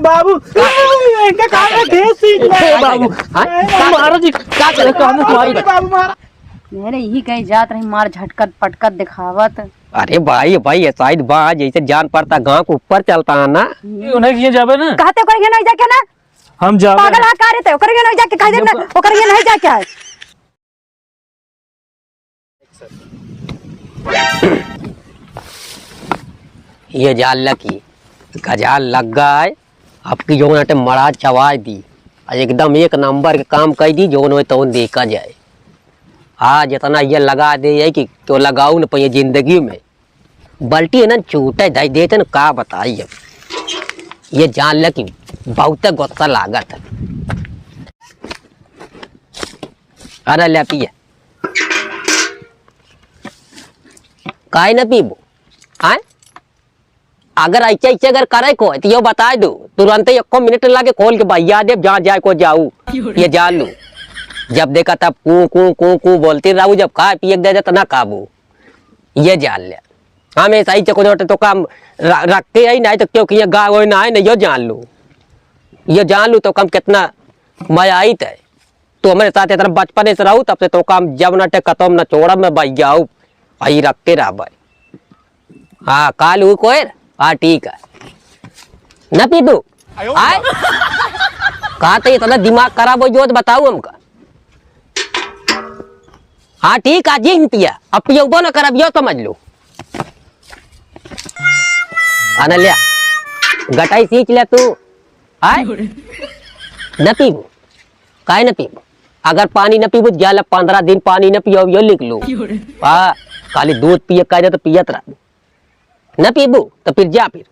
बाबू इनका कान ठेस सीख बाबू मारो जी का करे कान तुम्हारी बाबू मारा मेरे यही कहीं जात रही मार झटकत पटकत दिखावत। अरे भाई भाई शायद बाहर जैसे जान पड़ता गांव के ऊपर चलता है ना उन्हें ये जाबे ना कहते ओकर ये नहीं जाके ना हम जाबे पागल हा करे ते ओकर ये नहीं जाके कह दे ना ओकर ये नहीं जाके है। ये जाल लगी गजाल लग गए आपकी जो नाटे मड़ा चवाई दी एकदम एक नंबर के काम कर दी जो न तो देखा जाए। हाँ जितना ये लगा दे है कि तो लगाऊ न पे जिंदगी में बल्टी है ना छूटे दे देते न का बताइए ये जान ल कि बहुत गुस्सा लागत। अरे ले पिए काहे न पीबो आए अगर ऐसे ऐसे अगर करे को तो ये बता दो तुरंत ही 1 मिनट लगे खोल के भैया दे जहाँ जाए को जाऊ ये जान लू जब देखा तब कू कू कू कू बोलती रहू जब खा पिए दे जाता ना काबू ये जान ले हमेशा ही चको तो काम रख के ही नहीं तो क्योंकि ये गाय वो ना है नहीं ये जान लू तो कम कितना मजा आई थे तो हमारे साथ इतना बचपन से रहू तब से तो काम जब न खत्म न छोड़ा मैं भाई जाऊ भाई रखते रह भाई। हाँ काल हुई कोई हाँ ठीक है न पी दू आए कहा तो इतना दिमाग खराब हो जो बताऊ हमका। हाँ ठीक है जी पिया अब पियो न करब यो समझ लो आना लिया गटाई सींच ले तू आए न पीबू काहे न पीबू अगर पानी न पीबू गया 15 दिन पानी न पियो यो लिख लो। हाँ खाली दूध पिए कह तो पियत रह न पीबू तो फिर जा फिर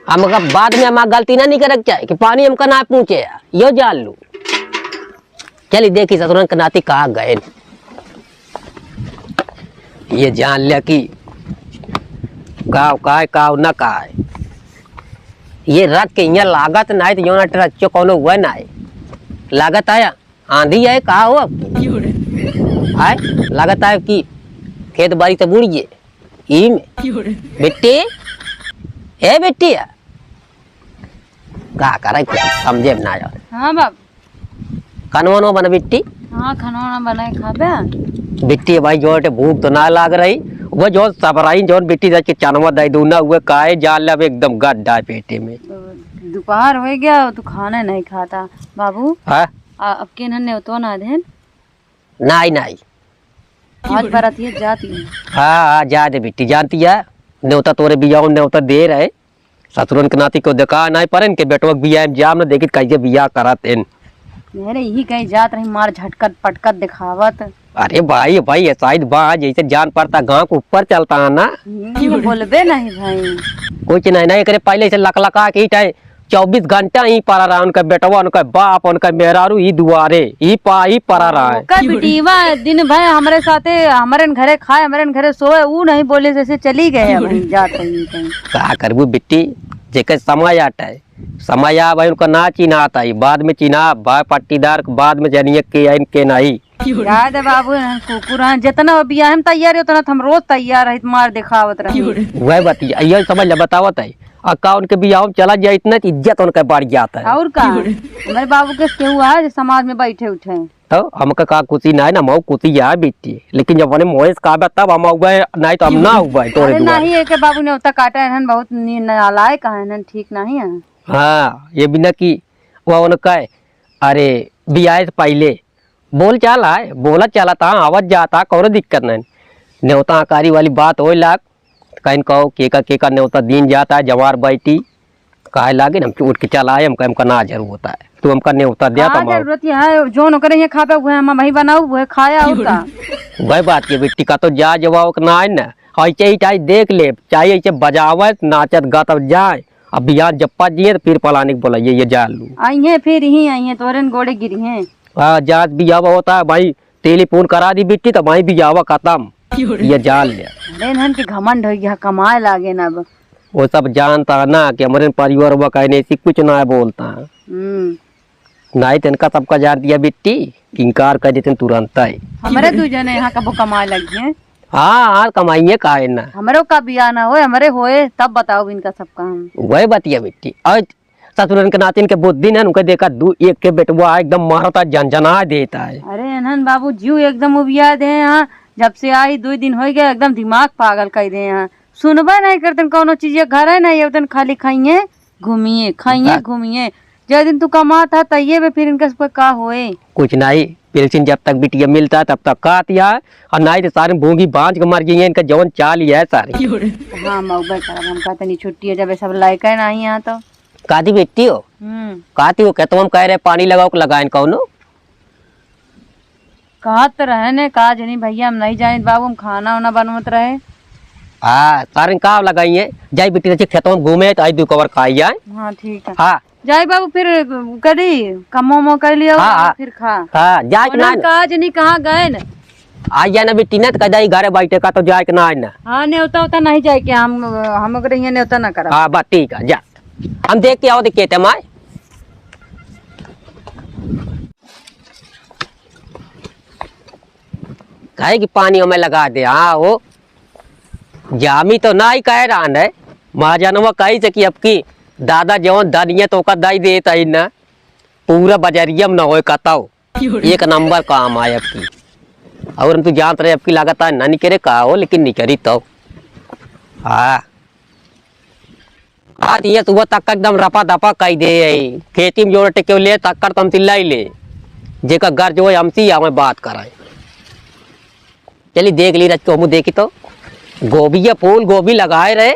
हम बाद में हमारा गलती ना नहीं करक चाहे कि पानी हमका ना पूछे यो जान लू। चलिए देखी ससुरन के नाती कहाँ गए ये जान लिया कि गाँव का न का ये रथ के यहाँ लागत ना है तो यो ना कोनो हुआ ना है लागत आया आंधी है कहा हो आए लागत आया कि खेत बाड़ी से बुड़िए ई में बेटी ए बेटी का करे समझे ना यार। हां बाप कनवनो बना बेटी हां खाना बनाए खाबे बेटी भाई जो भूख तो ना लाग रही वो जो सबराई जो बेटी जाके चनवा दे दूना हुए काहे जान लब एकदम गड्ढा है पेटे में। दोपहर हो गया तू खाना नहीं खाता बाबू। हाँ अब के नन्हे तो ना देन नहीं नहीं आज बरात ये जाती है। हाँ जा दे बेटी जानती है न्योता तोरे बिया न्योता दे रहे ससुरन के नाती को देखा नहीं पर इनके बेटवा बिया जाम न देखी कैसे बिया करत इन मेरे यही कहीं जात रही मार झटकत पटकत दिखावत। अरे भाई भाई शायद बाहर जैसे जान पड़ता गांव के ऊपर चलता है ना बोलबे नहीं भाई कुछ नहीं करे पहले से लकलका के ही 24 घंटा ही पड़ा रहा उनका बेटवा उनका बाप उनका मेहरारू ही दुआरे ही पड़ा रहा है। का बेटीवा दिन भर हमारे साथे हमारे घरे खाए हमारे घरे सोए वो नहीं बोले जैसे चली गए जात रही कहीं का करबू बेटी जेकर समय आता है समय आ भाई उनका ना चिन्ह आता है बाद में चिन्ह भाई पट्टीदार बाद में जानिए के नहीं याद है बाबू कुकुर जितना बिया हम तैयार है उतना हम रोज तैयार है मार दिखावत रहे वह बतिया ये समझ ले बतावत है अक्का उनके बिया चला जाए इतना इज्जत उनका बढ़ जाता है। और का हमारे बाबू के केहू है जो समाज में बैठे उठे तो हमका का खुशी ना है ना मऊ खुशी है बेटी लेकिन जब हमने मोहेश का तब हम हुआ नहीं तो हम ना हुआ तोरे नहीं है के बाबू ने उतना काटा है बहुत नालायक है ठीक नहीं है। हाँ ये बिना की वह उनका अरे बिया से पहले बोल चाला है बोला चला था आवाज जाता कोनो दिक्कत नहीं न्योता आकारी वाली बात हो लाग कहीं कहो केका न्योता दिन जाता है जवार बैठी काहे लागे हम उठ के चला आए हमका ना जरूर होता है तो हमका न्योता दिया था जरूरत है जो न करे खावे हुए हम वही बनाऊ हुए खाया और का वही बात है बेटी का तो जा जवाब ना है ना ऐसे ही चाहे देख ले चाहे ऐसे बजावत नाचत गात जाए अब यहाँ जप्पा जिये तो फिर पलाने को बोला ये जा लू आई फिर ही आई तोरे गोड़े गिरी है। हाँ जात बियावा होता है भाई टेलीफोन करा दी बेटी तो भाई बियावा खत्म ये जान लिया। अरे नन के घमंड हो गया कमाए लागे ना वो सब जानता है ना कि हमारे परिवार वा कहने ऐसी कुछ ना बोलता है नहीं तो इनका सबका जान दिया बेटी इनकार कर देते तुरंत ही हमारे दो जने यहाँ कब कमाए लगे हैं। हाँ कमाइए का ना हमारे का बिया ना हो हमारे होए तब बताओ इनका सब काम वही बतिया बेटी ससुरन के नातिन के बुद्धि ने उनके देखा दू एक के बेटवा एकदम मारता जनजना देता है। अरे अनहन बाबू जीव एकदम उबिया दे यहाँ, जब से आई 2 दिन हो गया एकदम दिमाग पागल कर दे यहाँ। सुनबे नहीं करते कोनो चीज, घर है नहीं उतन खाली खाइए घूमिए। जो दिन तू कमा था तैये में फिर इनके सब का होए कुछ नहीं, पेंशन जब तक बिटिया मिलता तब तक काटिया और नहीं तो सारे भूंगी बांझ के मर गई है। इनका जवन चाल ही है सारे। हाँ मऊबे करब हम कहते नहीं छुट्टी है जब सब लायक नहीं यहाँ तो कादी बेटी हो काती हो कहते हम कह रहे पानी लगाओ लगाए कौनो कहत रहे ने कहा जनी भैया हम नहीं जाए बाबू, हम खाना वाना बनवत रहे। हाँ सारे का लगाई है जाई बेटी रची खेतों में घूमे तो आई 2 कवर खाई जाए। हाँ ठीक है हाँ जाए बाबू, फिर करी कमो कर लिया हाँ, फिर खा। हाँ जाए ना कहा जनी कहाँ गए न आई जाए ना बेटी ने तो कह घरे बैठे का तो जाए के ना ना। हाँ न्योता उता नहीं जाए कि हम अगर यहाँ न्योता ना करा। हाँ बस ठीक है जा हम देख के आओ दिखे माए। कहे कि पानी हमें लगा दे। हाँ हो जामी तो ना ही कह रहा है महाजनवा कही से कि अब की दादा जवन दनिया तो का दाई देता ही ना पूरा बजरिया में न हो कहताओ 1 नंबर काम आए अब की। और तू जानते रहे अब की लागत है ना नहीं करे का हो लेकिन नहीं करी तो। हाँ आज ये सुबह तक एकदम रपा दपा कही दे खेती में जोड़ टिके ले तक कर तुम चिल्लाई ले जेका घर जो है हमसी हमें बात कराए। चली देख ली रच को हम देखी तो गोभी या फूल गोभी लगाए रहे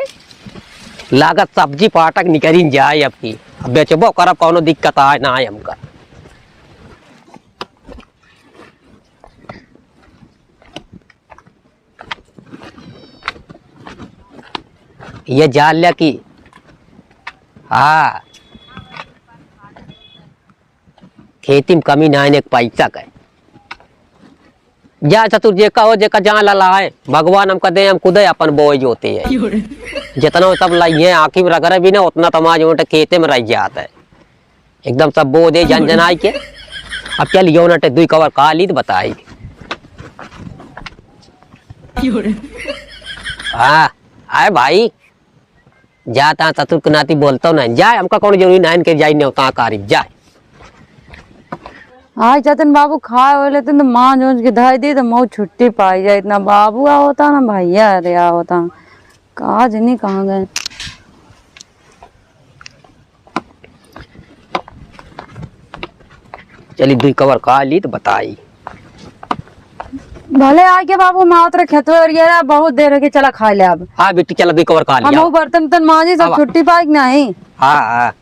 लागत सब्जी पाटक निकली जाए अब की। अब बेचबो करब कोनो दिक्कत आए ना आए हमका। ये जान लिया कि हाँ खेती में कमी ना एक पैसा का जा चतुर जे का हो जे का जहाँ लला है भगवान हमका दे हम खुद अपन बोझ होते है जितना सब लाइए आँखी में रगड़ भी ना उतना तमाज खेते में रह जाता है एकदम सब बो दे जन जनाई के। अब क्या लियो ना 2 कवर का ली तो बताई। हाँ आए भाई जाता चतुर के नाती बोलता ना जाए हमका कौन जरूरी ना इनके जाए न्योता कारी जाए। आज जतन बाबू खाए हो लेते तो माँ जोज के धाई दी तो मऊ छुट्टी पाई जाए। इतना बाबू आ होता ना भैया अरे आ होता कहा जनी कहाँ गए। चली 2 कवर का ली तो बताई। भले आगे बाबू माँ उतर खेत बहुत देर हो गई चला खा ले अब। हाँ बेटी चला 2 कवर का लिया। हम बर्तन तन मांझी सब छुट्टी पाई नहीं। हाँ हाँ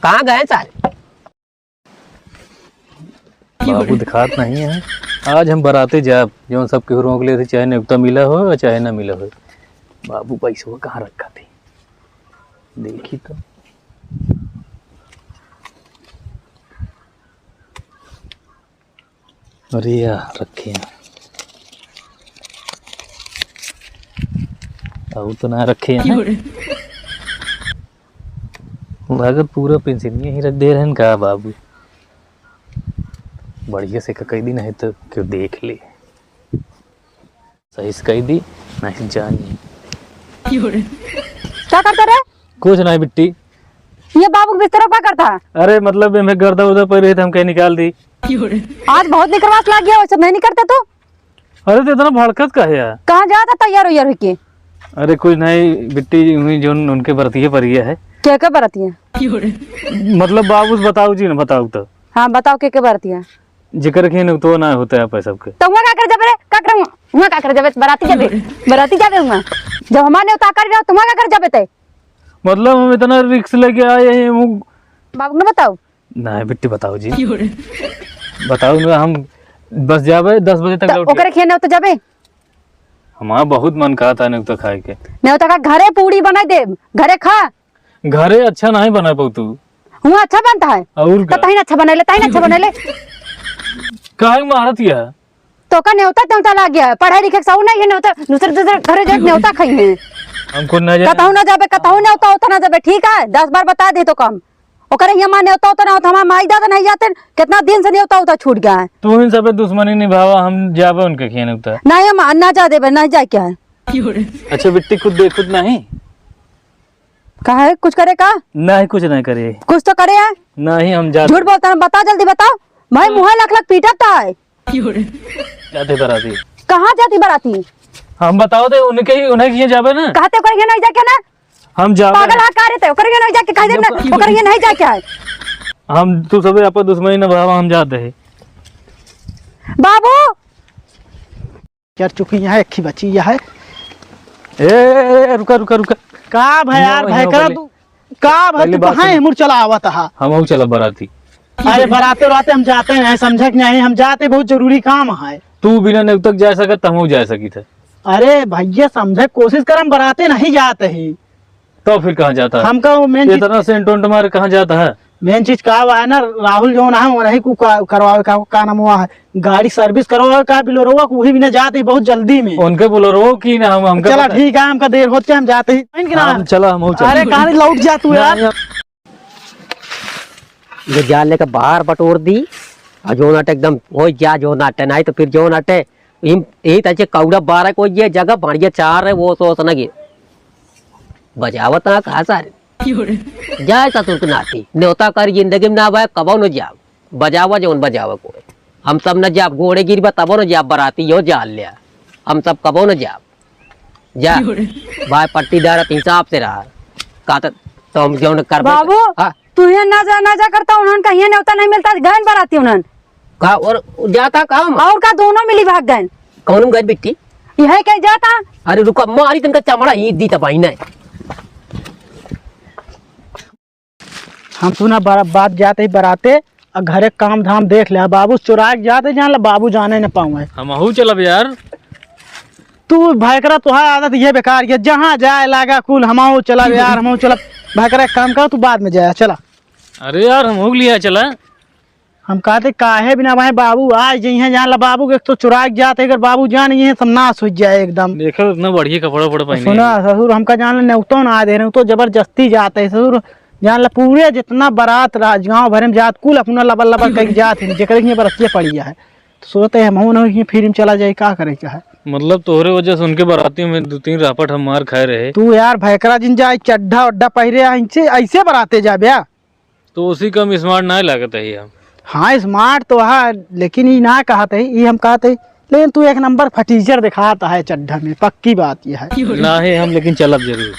कहाँ गए सारे बाबू दिखात नहीं है। आज हम बराते जाब जो सबके रोक ले थे चाहे न्योता मिला हो या चाहे ना मिला हो। बाबू पैसों कहाँ रखा थे देखी तो अरे यार रखे हैं अब तो ना रखे हैं अगर पूरा पेंशन यही रख दे रहे हैं का बाबू बढ़िया से कई दिन है तो क्यों देख ले सही से कही दी नहीं जानी क्या करते रहे कुछ नहीं बिट्टी ये बाबू बिस्तर क्या करता है। अरे मतलब मैं गर्दा उधर पर रही था हम कहीं निकाल दी। आज बहुत निकलवास लग गया सब नहीं करते तो। अरे तो इतना भड़कत का है यार कहाँ जाता तैयार हो यार के। अरे कुछ नहीं बिट्टी हुई जो उनके बरतिये पर है क्या क्या बरती है मतलब बाबू बताओ जी ना बताओ तो। हाँ बताओ क्या बरती है जिक्र खीन तो ना होता है पैसा सबके तो वहाँ क्या कर जब रे क्या करूँ वहाँ क्या कर जब बराती जाबे वहाँ जब हमारे उतार कर जाओ तुम क्या कर जब ते मतलब हम इतना रिक्स लेके आए हैं बाबू ने बताओ नहीं बिट्टी बताओ जी बताओ ना हम बस जाबे 10 बजे तक लौट ओकरे खेने तो जाबे हमारा बहुत मन कहा था नहीं तो खाए के नहीं होता का घरे पूरी बना दे घरे खा घरे अच्छा नहीं बना पाऊ तू वहाँ अच्छा बनता है और तो तही अच्छा बना ले तही अच्छा बना ले काहे महारत है तो का न्योता न्योता लग गया पढ़ाई लिखे सब नहीं है न्योता दूसरे घरे जाके न्योता खाई है हमको न कतहु ना जाबे कतहु न्योता होता ना जाबे ठीक है 10 बार बता दे तो कम ओकरे यहाँ मां न्योता होता ना होता हमारा माई दादा नहीं जाते कितना दिन से न्योता होता छूट गया है तू इन सब दुश्मनी निभावा हम जाबे उनके खेने उतर नहीं हम ना जा देबे नहीं जाए क्या है अच्छा बिट्टी खुद देख खुद नहीं कहा है कुछ करे का? नहीं कुछ नहीं करे, कुछ तो करे है। नहीं हम जाते। झूठ बोलता है, बता जल्दी बताओ। भाई मुँह लख लख पीटता है। जाते बराती। कहाँ जाती बाराती? हम बताओ दे उनके ही उन्हें किए जाबे ना। कहते करेंगे नहीं जाके ना, हम जाबे। पागल हाथ कार्य थे करेंगे नहीं जाके, कह दे ना करेंगे नहीं जाके है। हम तू सबे आपस दुश्मनी न भावा, हम जाते हैं। बाबू यार चुकी यहाँ एक ही बची है। ए रुका रुका रुका। का भाई यार भाई करा तू का भाई तू कहाँ है मुर चला आवत हा? हम चला बराती। अरे बराते राते हम जाते हैं, समझे कि नहीं? हम जाते बहुत जरूरी काम है। तू बिना नेक तक जा सकत, हम जा सकी थे। अरे भैया समझे कोशिश कर, हम बराते नहीं जाते ही। तो फिर कहाँ जाता है? हमका मेन इतना सेंट वेंट मारे कहाँ जाता है? मेन चीज का है ना, राहुल जो ना वो नहीं करवावे का नाम हुआ है, गाड़ी सर्विस करवावे का बिलोरवा को वही भी ना जाते बहुत जल्दी में। उनके बोलो की ना हम चला ठीक है, हमका देर होते हम जाते ही। चला हम अरे कहानी लौट जा तू यार। ये जाल लेकर बाहर बटोर दी और जो नाटे एकदम हो जा, जो नाटे नहीं तो फिर जो नाटे यही तचे कौड़ा बारह को ये जगह बढ़िया चार है वो सोच न गे बजावत ना कहा सारे जाए ससुर नाती न्योता कर जिंदगी में ना भाई कबो न जाब बजावा जो बजावा को हम सब न जाब घोड़े गिरबा तबो न जाब बराती यो जाल लिया हम सब कबो न जाब जा भाई पट्टीदार हिसाब से रहा का तो हम जो कर बाबू तू ये ना जा करता, उन्होंने कहीं न्योता नहीं मिलता, गहन बराती उन्होंने का और जाता काम और का दोनों मिली भाग गए। कौन गए बिट्टी यह कह जाता। अरे रुको मारी तनका चमड़ा ही दी तबाई ने हम सुना बात जाते ही बराते और घरे काम धाम देख लिया। बाबू चुरा के जाते जान ला, बाबू जाने न पाऊंगे। हम चलब यार। तू भाईकरा तुहार आदत ये बेकार ये, जहाँ जाए लागा कुल हम चला यार, हम चला भाईकरा एक काम कर, तू बाद में जाया चला। अरे यार हम लिया चला। हम कहते काहे बिना भाई बाबू आज जइहे जान ला, बाबू के तो चुरा के जाते, अगर बाबू जान ये सब नाश हो जाए एकदम। देखो इतना बढ़िया कपड़ा पड़ा पहने। सुना ससुर हमका जान ला न्योतो ना दे रहे तो जबरदस्ती जाते है ससुर जान ला, पूरे जितना बारात गाँव भरे में जात कुल अपना लबर लबर कहीं जात है, जेकर बरतिया पड़ी है तो सोचते हम फिर चला जाए, का करे क्या है। मतलब तोहरे वजह से उनके बाराती में 2-3 रापट हम मार खाए रहे। तू यार भैकरा जिन जाए चड्ढा उड्ढा पहरे ऐसे बराते जा ब्या तो उसी कम स्मार्ट ना लागत है हम। हाँ स्मार्ट तो है, लेकिन ये ना कहते ये हम कहते, लेकिन तू एक नंबर फटीचर दिखाता है चड्ढा में, पक्की बात यह है। ना है हम लेकिन चलब जरूर।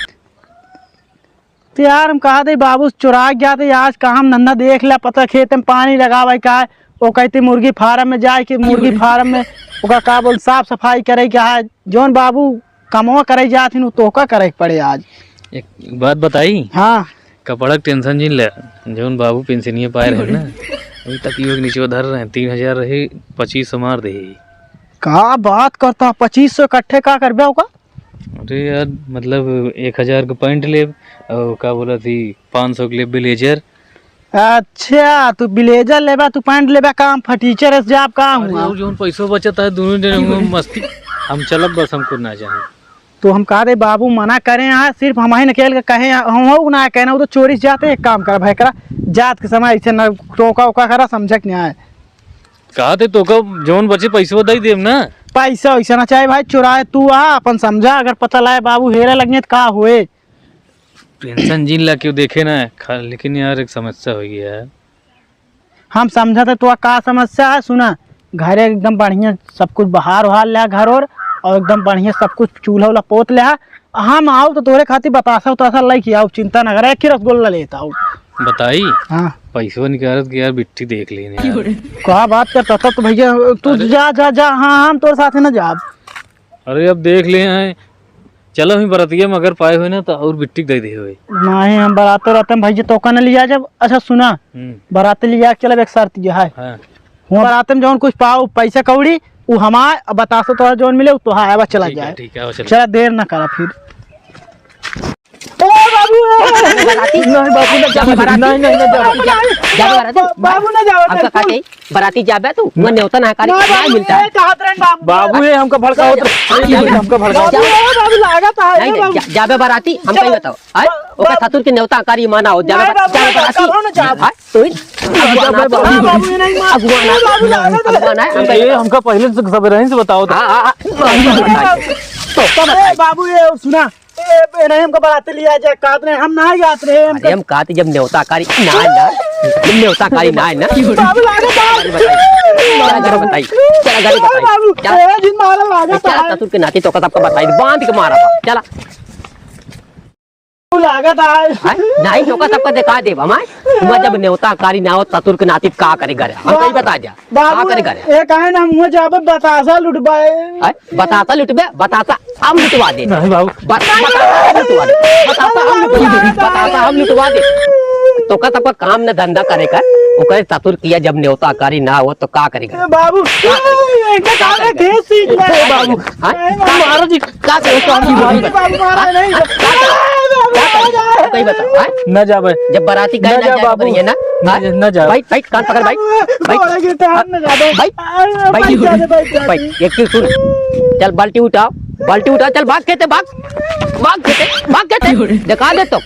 तो यार हम कहते बाबू चुरा के जाते, आज काम धंधा देख लिया, पता खेत में पानी लगा भाई का वो कहते मुर्गी फार्म में जाए कि मुर्गी फार्म में ओका का बोल साफ सफाई करे क्या है, जौन बाबू कमवा करे जाती तो का करे पड़े आज। एक बात बताई। हाँ कपड़ा टेंशन जिन ले जौन बाबू पेंशनिए पाए रहे ना अभी तक योग नीचे धर रहे 3000 रहे 2500 मार दे। का बात करता 2500 इकट्ठे का कर का? अरे यार मतलब 1000 का पैंट ले और का बोला थी 500 के लिए ब्लेजर। अच्छा तू ब्लेजर लेबा तू पैंट लेबा, काम फटीचर जाब का हुआ। जो पैसों बचता है दोनों दिन मस्ती हम चलब, बस हमको ना जाने। तो हम कह रहे बाबू मना करें यहाँ, सिर्फ हम ही निकल के कहे हम ना कहना, वो तो चोरी से जाते एक काम कर भाई करा जात के समय ऐसे न टोका उका करा, समझ के नहीं आए। कहा थे तो कब जौन बचे पैसों दे देम ना। पैसा वैसा ना चाहे भाई, चुराए तू आ अपन समझा, अगर पता लाए बाबू हेरा लगे तो का हुए। पेंशन जिन ला क्यों देखे ना लेकिन यार एक समस्या हो गया है। हम समझा था तो का समस्या है, सुना घरे एकदम बढ़िया सब कुछ बहार उहार लिया घर और एकदम बढ़िया सब कुछ चूल्हा उल्हा पोत लिया। हम आओ तो तोरे खातिर बतासा उतासा लेके आओ, चिंता न करे, एक ही रसगुल्ला लेता हूँ। बताई हाँ पैसों निकालत कि यार बिट्टी देख लेने क्या बात करता था तो भैया तू जा जा जा। हाँ हम तोरे साथ ना जा। अरे अब देख ले हैं, चलो हम बरतिया में अगर पाए हुए ना तो और बिट्टी दे दे हुए। नहीं हम बराते रहते हैं भैया, तो का न लिया जब। अच्छा सुना बराते लिया चलब, एक शर्त ये है बराते में जौन कुछ पाओ पैसा कौड़ी वो हमारे बतासो तो जौन मिले तो हाँ चला जाए। ठीक है चला देर ना करा फिर। बराती जाबे तू मन न्योता ना कारी क्या मिलता है। बाबू ये हमका भड़का हमका भड़का जाबे बराती हम कहीं बताओ ओका ससुर के न्योता कारी माना हो जाबे बराती ये हमका पहले से सब रही से बताओ बाबू ये सुना नहीं हमको बराती लिया जाए कात रहे हम ना जात रहे हम अरे हम कहते जब न्योताकारी ना है ना, जब न्योताकारी ना है ना, बाबू लागे चला घर बताई, चला घर बताई, बाबू चला जिन मारा लागे चला ससुर के नाती तो का सबका बताई बांध के मारा बा, चला लागे नहीं तो का सबका दिखा दे हमारे तुम जब न्योताकारी ना हो ससुर के नाती का करे घर हम कहीं बता जा का बाबू करे घर ये कहे ना मुझे जाबे बतासा लुटबाए बताता लुटबे बताता हम लुटवा दे नहीं बाबू बताता हम लुटवा दे तो का सबका काम न धंधा करे कर वो करे ससुर किया जब न्योताकारी ना हो तो का करेगा बाबू इनका काहे खेत सीख रहा है बाबू मारो जी का करे बाबू मारा नहीं कहीं बता न जा भाई, जब बाराती गए न ना जा जा बाबू, है ना न जा। भाई भाई कान पकड़ भाई भाई गिरते हाथ में जादो भाई भाई एक चीज सुन चल बाल्टी उठा चल भाग खेते दिखा दे तो